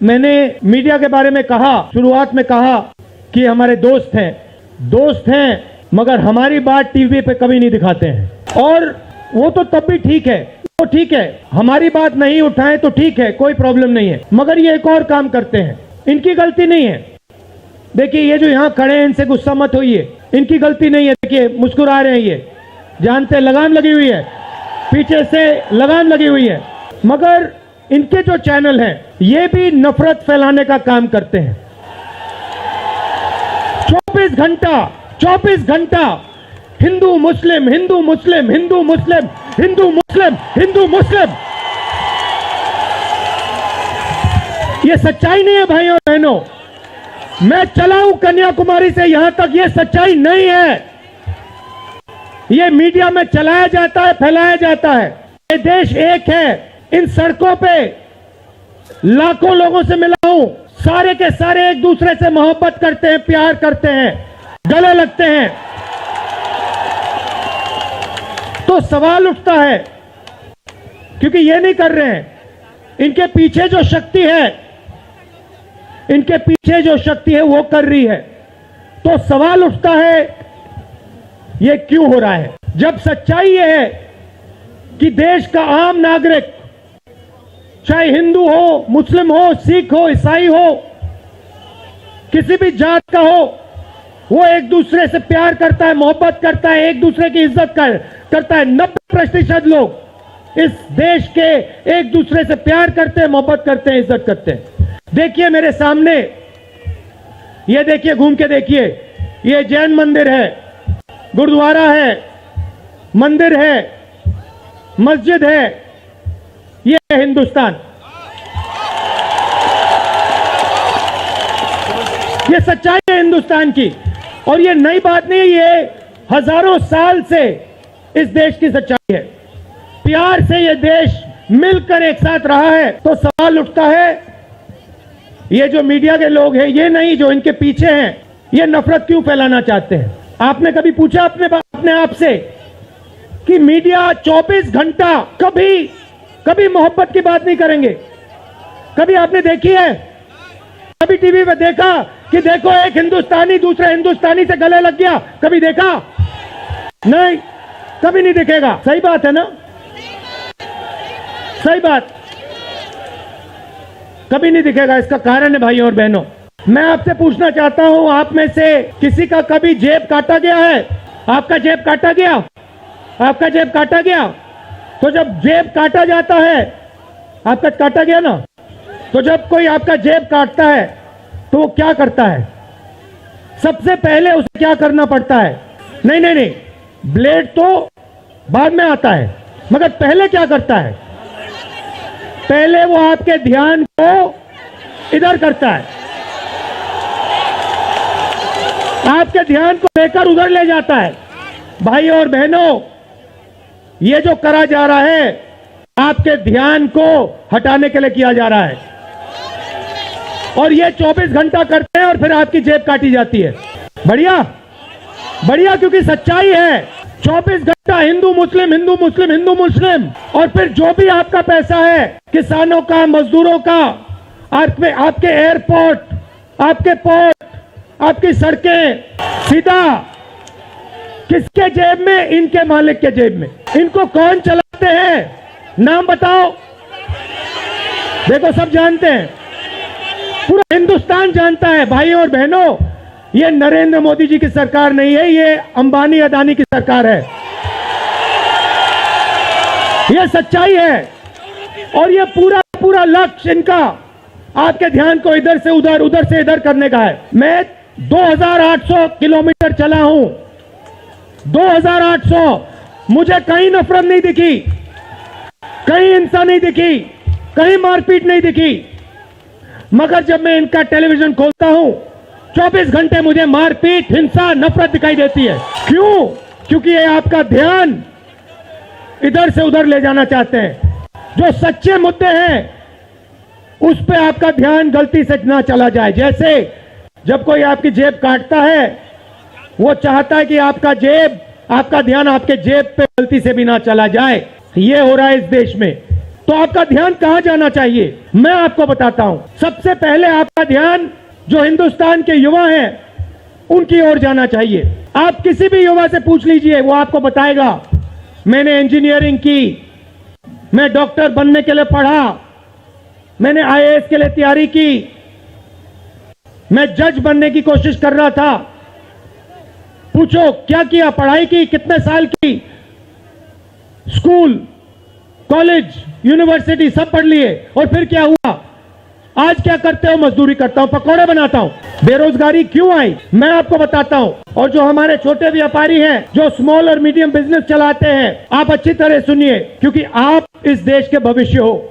मैंने मीडिया के बारे में कहा, शुरुआत में कहा कि हमारे दोस्त हैं मगर हमारी बात टीवी पे कभी नहीं दिखाते हैं। और वो तो तब भी ठीक है, वो ठीक है, हमारी बात नहीं उठाएं तो ठीक है, कोई प्रॉब्लम नहीं है। मगर ये एक और काम करते हैं, इनकी गलती नहीं है। देखिए ये जो यहाँ खड़े हैं इनसे गुस्सा मत होइए, इनकी गलती नहीं है। देखिए मुस्कुरा रहे हैं, ये जानते हैं लगाम लगी हुई है, पीछे से लगाम लगी हुई है। मगर इनके जो चैनल हैं ये भी नफरत फैलाने का काम करते हैं। 24 घंटा हिंदू मुस्लिम, हिंदू मुस्लिम, हिंदू मुस्लिम, हिंदू मुस्लिम, हिंदू मुस्लिम। ये सच्चाई नहीं है भाइयों और बहनों। मैं चला हूं कन्याकुमारी से यहां तक, ये सच्चाई नहीं है। ये मीडिया में चलाया जाता है, फैलाया जाता है। ये देश एक है। इन सड़कों पे लाखों लोगों से मिला हूं, सारे के सारे एक दूसरे से मोहब्बत करते हैं, प्यार करते हैं, गले लगते हैं। तो सवाल उठता है, क्योंकि ये नहीं कर रहे हैं, इनके पीछे जो शक्ति है, इनके पीछे जो शक्ति है वो कर रही है। तो सवाल उठता है ये क्यों हो रहा है, जब सच्चाई ये है कि देश का आम नागरिक, चाहे हिंदू हो, मुस्लिम हो, सिख हो, ईसाई हो, किसी भी जात का हो, वो एक दूसरे से प्यार करता है, मोहब्बत करता है, एक दूसरे की इज्जत करता है। 90% लोग इस देश के एक दूसरे से प्यार करते हैं, मोहब्बत करते हैं, इज्जत करते हैं। देखिए मेरे सामने, ये देखिए, घूम के देखिए, ये जैन मंदिर है, गुरुद्वारा है, मंदिर है, मस्जिद है, ये है हिंदुस्तान। ये सच्चाई है हिंदुस्तान की, और ये नई बात नहीं है, ये हजारों साल से इस देश की सच्चाई है। प्यार से ये देश मिलकर एक साथ रहा है। तो सवाल उठता है, ये जो मीडिया के लोग हैं, ये नहीं, जो इनके पीछे हैं, ये नफरत क्यों फैलाना चाहते हैं? आपने कभी पूछा अपने आप से कि मीडिया 24 घंटा कभी मोहब्बत की बात नहीं करेंगे? कभी आपने देखी है? कभी टीवी पे देखा कि देखो एक हिंदुस्तानी दूसरे हिंदुस्तानी से गले लग गया? कभी देखा? नहीं, कभी नहीं दिखेगा। सही बात है ना? सही बात, कभी नहीं दिखेगा। इसका कारण है भाइयों और बहनों, मैं आपसे पूछना चाहता हूं, आप में से किसी का कभी जेब काटा गया है? आपका जेब काटा गया? आपका जेब काटा गया? तो जब जेब काटा जाता है, आपका काटा गया ना, तो जब कोई आपका जेब काटता है तो वो क्या करता है? सबसे पहले उसे क्या करना पड़ता है? नहीं, ब्लेड तो बाद में आता है, मगर पहले क्या करता है? पहले वो आपके ध्यान को इधर करता है, आपके ध्यान को लेकर उधर ले जाता है। भाइयों और बहनों, ये जो करा जा रहा है आपके ध्यान को हटाने के लिए किया जा रहा है, और ये 24 घंटा करते हैं और फिर आपकी जेब काटी जाती है। बढ़िया, क्योंकि सच्चाई है। 24 घंटा हिंदू मुस्लिम, हिंदू मुस्लिम, हिंदू मुस्लिम, और फिर जो भी आपका पैसा है, किसानों का, मजदूरों का, आपके एयरपोर्ट, आपके पोर्ट, आपकी सड़कें, सीधा किसके जेब में? इनके मालिक के जेब में। इनको कौन चलाते हैं? नाम बताओ। देखो सब जानते हैं, पूरा हिंदुस्तान जानता है। भाइयों और बहनों, ये नरेंद्र मोदी जी की सरकार नहीं है, ये अंबानी अदानी की सरकार है। ये सच्चाई है, और ये पूरा लक्ष्य इनका आपके ध्यान को इधर से उधर, उधर से इधर करने का है। मैं 2800 किलोमीटर चला हूं, 2800, मुझे कहीं नफरत नहीं दिखी, कहीं हिंसा नहीं दिखी, कहीं मारपीट नहीं दिखी। मगर जब मैं इनका टेलीविजन खोलता हूं, 24 घंटे मुझे मारपीट, हिंसा, नफरत दिखाई देती है। क्यों? क्योंकि ये आपका ध्यान इधर से उधर ले जाना चाहते हैं। जो सच्चे मुद्दे हैं उस पे आपका ध्यान गलती से ना चला जाए। जैसे जब कोई आपकी जेब काटता है, वो चाहता है कि आपका ध्यान आपके जेब पे गलती से भी ना चला जाए। ये हो रहा है इस देश में। तो आपका ध्यान कहां जाना चाहिए? मैं आपको बताता हूं। सबसे पहले आपका ध्यान जो हिंदुस्तान के युवा हैं उनकी ओर जाना चाहिए। आप किसी भी युवा से पूछ लीजिए, वो आपको बताएगा मैंने इंजीनियरिंग की, मैं डॉक्टर बनने के लिए पढ़ा, मैंने आईएएस के लिए तैयारी की, मैं जज बनने की कोशिश कर रहा था। पूछो क्या किया, पढ़ाई की, कितने साल की, स्कूल, कॉलेज, यूनिवर्सिटी सब पढ़ लिए, और फिर क्या हुआ? आज क्या करते हो? मजदूरी करता हूं, पकौड़े बनाता हूं। बेरोजगारी क्यों आई? मैं आपको बताता हूं। और जो हमारे छोटे व्यापारी हैं, जो स्मॉल और मीडियम बिजनेस चलाते हैं, आप अच्छी तरह सुनिए, क्योंकि आप इस देश के भविष्य हो।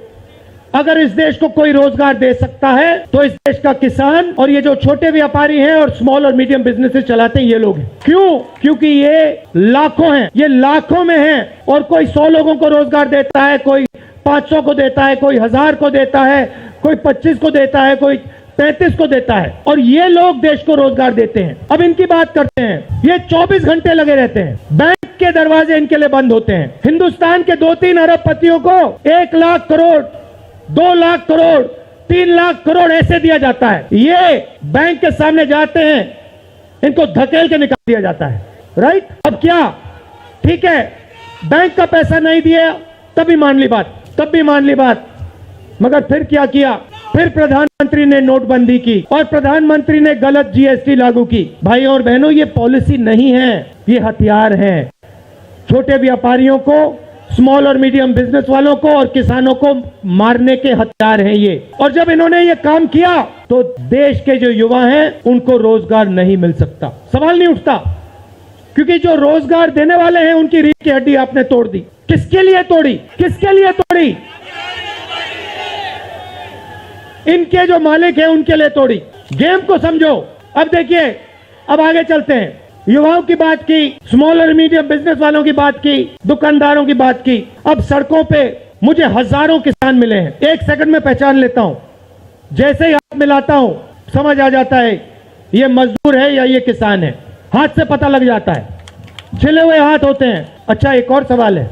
अगर इस देश को कोई रोजगार दे सकता है तो इस देश का किसान और ये जो छोटे व्यापारी हैं और स्मॉल और मीडियम बिजनेसेस चलाते हैं ये लोग हैं। क्यों? क्योंकि ये लाखों हैं, ये लाखों में हैं, और कोई 100 लोगों को रोजगार देता है, कोई 500 को देता है, कोई 1000 को देता है, कोई 25 को देता है, कोई 35 को देता है, और ये लोग देश को रोजगार देते हैं। अब इनकी बात करते हैं। ये 24 घंटे लगे रहते हैं, बैंक के दरवाजे इनके लिए बंद होते हैं। हिंदुस्तान के 2-3 अरबपतियों को 1 लाख करोड़, 2 लाख करोड़, 3 लाख करोड़ ऐसे दिया जाता है। ये बैंक के सामने जाते हैं, इनको धकेल के निकाल दिया जाता है। राइट? अब क्या? ठीक है, बैंक का पैसा नहीं दिया तब भी मान ली बात, तब भी मान ली बात, मगर फिर क्या किया? फिर प्रधानमंत्री ने नोटबंदी की और प्रधानमंत्री ने गलत जीएसटी लागू की। भाइयों और बहनों, ये पॉलिसी नहीं है, ये हथियार है। छोटे व्यापारियों को, स्मॉल और मीडियम बिजनेस वालों को और किसानों को मारने के हथियार हैं ये। और जब इन्होंने ये काम किया तो देश के जो युवा हैं उनको रोजगार नहीं मिल सकता, सवाल नहीं उठता, क्योंकि जो रोजगार देने वाले हैं उनकी रीढ़ की हड्डी आपने तोड़ दी। किसके लिए तोड़ी? किसके लिए तोड़ी? इनके जो मालिक हैं उनके लिए तोड़ी। गेम को समझो। अब देखिए, अब आगे चलते हैं। युवाओं की बात की, स्मॉल और मीडियम बिजनेस वालों की बात की, दुकानदारों की बात की। अब सड़कों पे मुझे हजारों किसान मिले हैं, 1 सेकंड में पहचान लेता हूं। जैसे ही हाथ मिलाता हूं समझ आ जाता है ये मजदूर है या ये किसान है, हाथ से पता लग जाता है, छिले हुए हाथ होते हैं। अच्छा, एक और सवाल है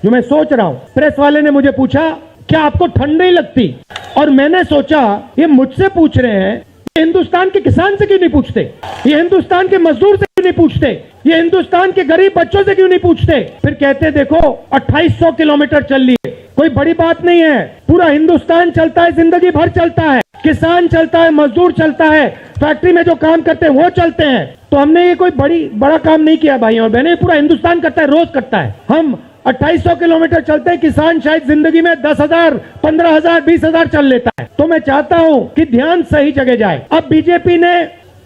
जो मैं सोच रहा हूं। प्रेस वाले ने मुझे पूछा क्या आपको ठंड नहीं लगती, और मैंने सोचा ये मुझसे पूछ रहे हैं, ये हिंदुस्तान के किसान से क्यों नहीं पूछते, ये हिंदुस्तान के मजदूर से क्यों नहीं पूछते, ये हिंदुस्तान के गरीब बच्चों से क्यों नहीं पूछते। फिर कहते देखो 2800 किलोमीटर चल लिए, कोई बड़ी बात नहीं है, पूरा हिंदुस्तान चलता है, जिंदगी भर चलता है, किसान चलता है, मजदूर चलता है, फैक्ट्री में जो काम करते हैं वो चलते हैं। तो हमने ये कोई बड़ा काम नहीं किया भाइयों और बहनें, पूरा हिंदुस्तान करता है, रोज करता है। हम 2800 किलोमीटर चलते हैं, किसान शायद जिंदगी में 10,000, 15,000, 20,000 चल लेता है। तो मैं चाहता हूं कि ध्यान सही जगह जाए। अब बीजेपी ने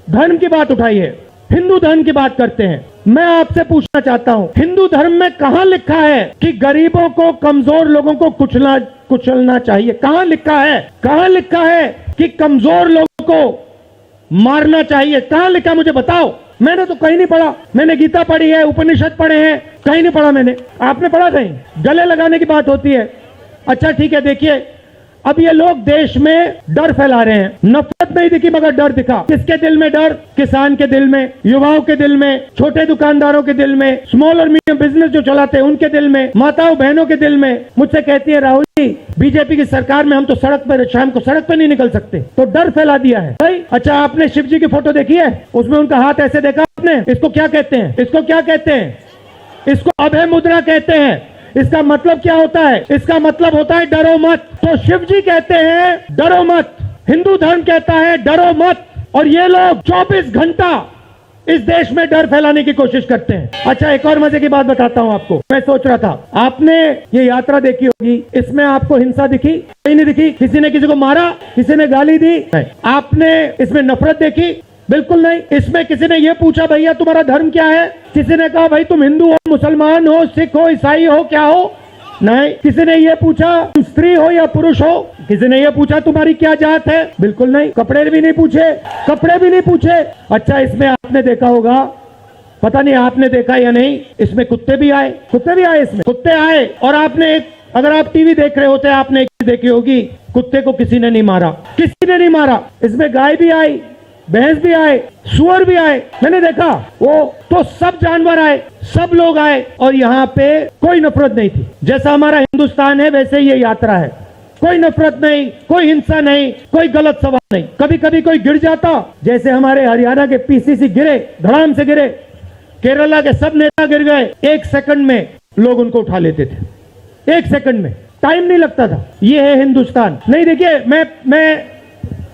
धर्म की बात उठाई है, हिंदू धर्म की बात करते हैं। मैं आपसे पूछना चाहता हूं, हिंदू धर्म में कहां लिखा है कि गरीबों को, कमजोर लोगों को कुचलना चाहिए? कहां लिखा है? कहां लिखा है कि कमजोर लोगों को मारना चाहिए? कहां लिखा, मुझे बताओ। मैंने तो कहीं नहीं पढ़ा। मैंने गीता पढ़ी है, उपनिषद पढ़े हैं, कहीं नहीं पढ़ा मैंने। आपने पढ़ा कहीं? गले लगाने की बात होती है। अच्छा ठीक है, देखिए अब ये लोग देश में डर फैला रहे हैं। नफरत नहीं दिखी मगर डर दिखा। किसके दिल में डर? किसान के दिल में, युवाओं के दिल में, छोटे दुकानदारों के दिल में, स्मॉल और मीडियम बिजनेस जो चलाते हैं उनके दिल में, माताओं बहनों के दिल में। मुझसे कहती है राहुल जी, बीजेपी की सरकार में हम तो सड़क पर, शाम को सड़क पर नहीं निकल सकते, तो डर फैला दिया है। भाई अच्छा, आपने शिव जी की फोटो देखी है? उसमें उनका हाथ ऐसे देखा आपने? इसको क्या कहते हैं? इसको क्या कहते हैं? इसको अभय मुद्रा कहते हैं। इसका मतलब क्या होता है? इसका मतलब होता है डरो मत। तो शिव जी कहते हैं डरो मत, हिंदू धर्म कहता है डरो मत, और ये लोग 24 घंटा इस देश में डर फैलाने की कोशिश करते हैं। अच्छा, एक और मजे की बात बताता हूं आपको। मैं सोच रहा था, आपने ये यात्रा देखी होगी, इसमें आपको हिंसा दिखी? कहीं नहीं दिखी। किसी ने किसी को मारा, किसी ने गाली दी? आपने इसमें नफरत देखी? बिल्कुल नहीं। इसमें किसी ने यह पूछा भैया तुम्हारा धर्म क्या है? किसी ने कहा भाई तुम हिंदू हो, मुसलमान हो, सिख हो, ईसाई हो, क्या हो? नहीं। किसी ने यह पूछा तुम स्त्री हो या पुरुष हो? किसी ने यह पूछा तुम्हारी क्या जात है? बिल्कुल नहीं। कपड़े भी नहीं पूछे, कपड़े भी नहीं पूछे। अच्छा, इसमें आपने देखा होगा, पता नहीं आपने देखा या नहीं, इसमें कुत्ते भी आए। कुत्ते भी आए, इसमें कुत्ते आए। और आपने एक, अगर आप टीवी देख रहे होते आपने एक देखी होगी, कुत्ते को किसी ने नहीं मारा, किसी ने नहीं मारा। इसमें गाय भी आई, भैंस भी आए, सुअर भी आए, मैंने देखा वो तो सब जानवर आए, सब लोग आए और यहाँ पे कोई नफरत नहीं थी। जैसा हमारा हिंदुस्तान है वैसे ये यात्रा है, कोई नफरत नहीं, कोई हिंसा नहीं, कोई गलत सवाल नहीं। कभी कभी कोई गिर जाता, जैसे हमारे हरियाणा के पीसीसी गिरे, धड़ाम से गिरे, केरला के सब नेता गिर गए, 1 सेकंड में लोग उनको उठा लेते थे, 1 सेकंड में, टाइम नहीं लगता था। ये है हिंदुस्तान। नहीं देखिए,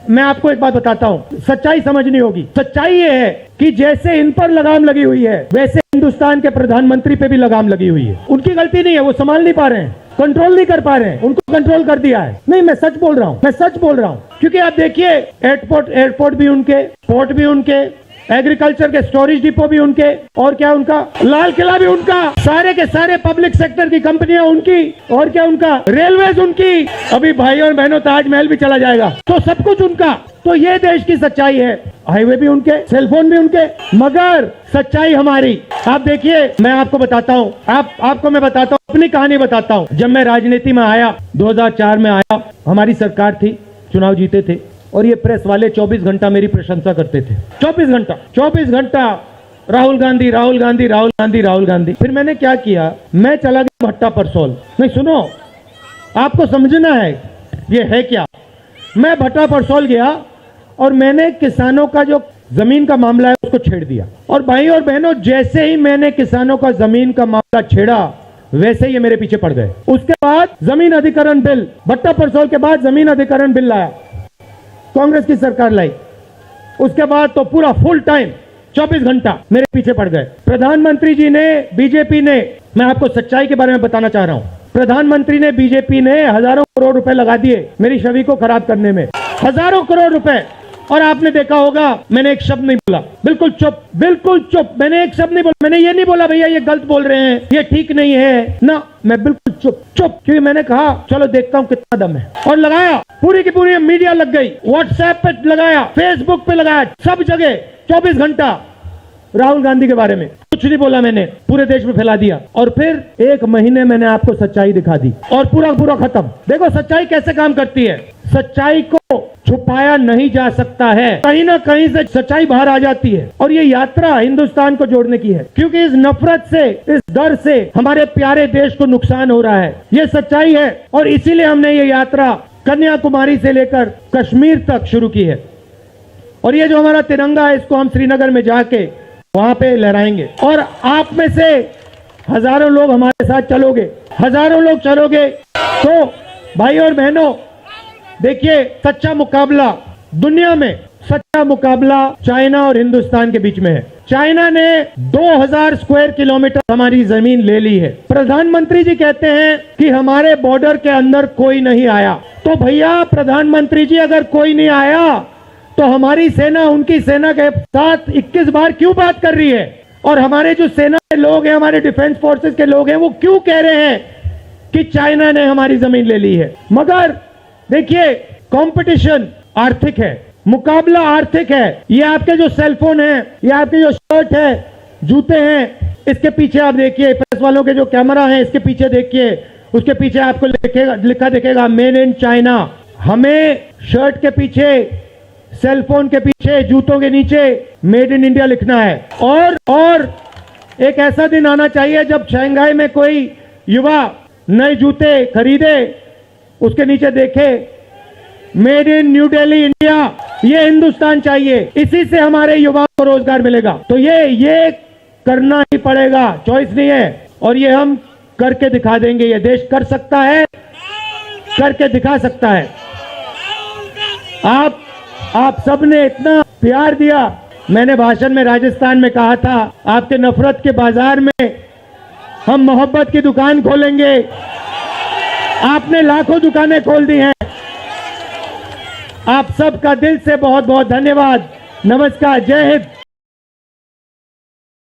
मैं आपको एक बात बताता हूं, सच्चाई समझनी होगी। सच्चाई ये है कि जैसे इन पर लगाम लगी हुई है वैसे हिंदुस्तान के प्रधानमंत्री पे भी लगाम लगी हुई है। उनकी गलती नहीं है, वो संभाल नहीं पा रहे हैं, कंट्रोल नहीं कर पा रहे हैं, उनको कंट्रोल कर दिया है। नहीं, मैं सच बोल रहा हूं, मैं सच बोल रहा हूं, क्योंकि आप देखिए एयरपोर्ट भी उनके, पोर्ट भी उनके, एग्रीकल्चर के स्टोरेज डिपो भी उनके, और क्या उनका लाल किला भी उनका, सारे के सारे पब्लिक सेक्टर की कंपनियां उनकी, और क्या उनका रेलवेज उनकी, अभी भाइयों और बहनों ताजमहल भी चला जाएगा, तो सब कुछ उनका। तो ये देश की सच्चाई है, हाईवे भी उनके, सेलफोन भी उनके, मगर सच्चाई हमारी। आप देखिए, मैं आपको बताता हूँ, आपको मैं बताता हूँ, अपनी कहानी बताता हूँ। जब मैं राजनीति में आया, 2004 में आया, हमारी सरकार थी, चुनाव जीते थे, और ये प्रेस वाले 24 घंटा मेरी प्रशंसा करते थे। 24 घंटा राहुल गांधी, राहुल गांधी, राहुल गांधी, राहुल गांधी। फिर मैंने क्या किया, मैं चला गया भट्टा परसोल। नहीं सुनो, आपको समझना है ये है क्या। मैं भट्टा परसोल गया और मैंने किसानों का जो जमीन का मामला है उसको छेड़ दिया। और भाई और बहनों, जैसे ही मैंने किसानों का जमीन का मामला छेड़ा वैसे ये मेरे पीछे पड़ गए। उसके बाद जमीन अधिकरण बिल, भट्टा परसोल के बाद जमीन अधिकरण बिल लाया, कांग्रेस की सरकार लाई। उसके बाद तो पूरा फुल टाइम 24 घंटा मेरे पीछे पड़ गए। प्रधानमंत्री जी ने, बीजेपी ने, मैं आपको सच्चाई के बारे में बताना चाह रहा हूं, प्रधानमंत्री ने, बीजेपी ने हजारों करोड़ रुपए लगा दिए मेरी छवि को खराब करने में, हजारों करोड़ रुपए। और आपने देखा होगा, मैंने एक शब्द नहीं बोला, बिल्कुल चुप, बिल्कुल चुप, मैंने एक शब्द नहीं बोला। मैंने ये नहीं बोला भैया ये गलत बोल रहे हैं, ये ठीक नहीं है ना, मैं बिल्कुल चुप, क्योंकि मैंने कहा चलो देखता हूं कितना दम है। और लगाया, पूरी की पूरी मीडिया लग गई, व्हाट्सएप पे लगाया, फेसबुक पे लगाया, सब जगह 24 घंटा राहुल गांधी के बारे में कुछ नहीं बोला, मैंने पूरे देश में फैला दिया। और फिर 1 महीने मैंने आपको सच्चाई दिखा दी और पूरा खत्म। देखो सच्चाई कैसे काम करती है, सच्चाई को छुपाया नहीं जा सकता है, कहीं ना कहीं से सच्चाई बाहर आ जाती है। और ये यात्रा हिंदुस्तान को जोड़ने की है, क्योंकि इस नफरत से, इस डर से हमारे प्यारे देश को नुकसान हो रहा है, ये सच्चाई है। और इसीलिए हमने ये यात्रा कन्याकुमारी से लेकर कश्मीर तक शुरू की है। और ये जो हमारा तिरंगा है, इसको हम श्रीनगर में जाके वहां पे लहराएंगे। और आप में से हजारों लोग हमारे साथ चलोगे, हजारों लोग चलोगे। तो भाई और बहनों, देखिए, सच्चा मुकाबला दुनिया में, सच्चा मुकाबला चाइना और हिंदुस्तान के बीच में है। चाइना ने 2000 स्क्वायर किलोमीटर हमारी जमीन ले ली है। प्रधानमंत्री जी कहते हैं कि हमारे बॉर्डर के अंदर कोई नहीं आया। तो भैया प्रधानमंत्री जी, अगर कोई नहीं आया तो हमारी सेना उनकी सेना के साथ 21 बार क्यों बात कर रही है? और हमारे जो सेना के लोग हैं, हमारे डिफेंस फोर्सेस के लोग हैं, वो क्यों कह रहे हैं कि चाइना ने हमारी जमीन ले ली है? मगर देखिए, कंपटीशन आर्थिक है, मुकाबला आर्थिक है। ये आपके जो सेलफोन है, ये आपके जो शर्ट है, जूते हैं, इसके पीछे आप देखिए, प्रेस वालों के जो कैमरा है इसके पीछे देखिए, उसके पीछे आपको लिखा दिखेगा मेड इन चाइना। हमें शर्ट के पीछे, सेलफोन के पीछे, जूतों के नीचे मेड इन इंडिया लिखना है। और एक ऐसा दिन आना चाहिए जब शंघाई में कोई युवा नए जूते खरीदे, उसके नीचे देखे made in new Delhi India. ये हिंदुस्तान चाहिए, इसी से हमारे युवाओं को रोजगार मिलेगा। तो ये करना ही पड़ेगा, चॉइस नहीं है। और ये हम करके दिखा देंगे, ये देश कर सकता है, करके दिखा सकता है। आप सबने इतना प्यार दिया। मैंने भाषण में राजस्थान में कहा था, आपके नफरत के बाजार में हम मोहब्बत की दुकान खोलेंगे। आपने लाखों दुकानें खोल दी हैं। आप सबका दिल से बहुत बहुत धन्यवाद। नमस्कार, जय हिंद।